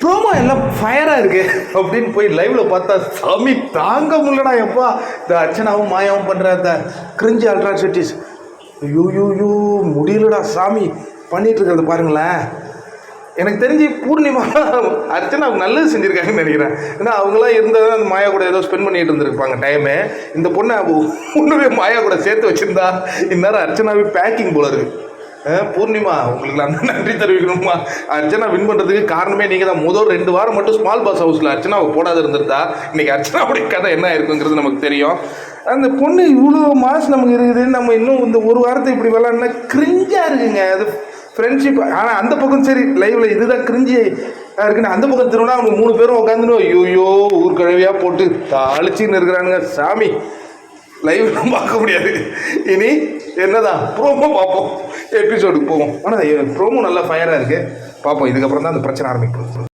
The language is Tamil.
ப்ரோமோ எல்லாம் ஃபயராக இருக்கு அப்படின்னு போய் லைவ்ல பார்த்தா சாமி தாங்க முடியலடா எப்பா. இந்த அர்ச்சனாவும் மாயாவும் பண்ணுற இந்த கிரிஞ்சி அல்ட்ராசிட்டிஸ் யூ முடியலடா சாமி பண்ணிட்டு இருக்கிறது பாருங்களேன். எனக்கு தெரிஞ்சு பூர்ணிமா அர்ச்சனாவுக்கு நல்லது செஞ்சுருக்காங்கன்னு நினைக்கிறேன். ஏன்னா அவங்களாம் இருந்தால் அந்த மாயா கூட ஏதோ ஸ்பெண்ட் பண்ணிட்டு இருந்திருப்பாங்க டைமு. இந்த பொண்ணை ஒன்றுமே மாயா கூட சேர்த்து வச்சுருந்தா இந்நேரம் அர்ச்சனாவே பேக்கிங் போல இருக்கு. பூர்ணிமா உங்களுக்கு அந்த நன்றி தெரிவிக்கணுமா. அர்ச்சனா வின் பண்ணுறதுக்கு காரணமே நீங்கள் தான். முதல் 2 வாரம் மட்டும் ஸ்மால் பாஸ் ஹவுஸில் அர்ச்சனாவை போடாத இருந்திருந்தா இன்றைக்கி அர்ச்சனாவுடைய கதை என்ன இருக்குங்கிறது நமக்கு தெரியும். அந்த பொண்ணு இவ்வளோ மாஸ் நமக்கு இருக்குது, நம்ம இன்னும் இந்த ஒரு வாரத்தை இப்படி விளாட்னா கிரிஞ்சாக இருக்குங்க. அது ஃப்ரெண்ட்ஷிப். ஆனால் அந்த பக்கம் சரி லைவில் இதுதான் கிரிஞ்சி இருக்குன்னு அந்த பக்கம் திருவிழா அவங்க 3 பேரும் உட்காந்துன்னு ஐயோ ஊர் கழுவியாக போட்டு தாளிச்சின்னு இருக்கிறானுங்க சாமி. லைவ் பார்க்க முடியாது. இனி என்னதான் ப்ரோமோ பார்ப்போம், எபிசோடுக்கு போவோம். ஆனால் ப்ரோமோ நல்லா ஃபயராக இருக்குது, பார்ப்போம். இதுக்கப்புறம் தான் அந்த பிரச்சனை ஆரம்பிக்கும்.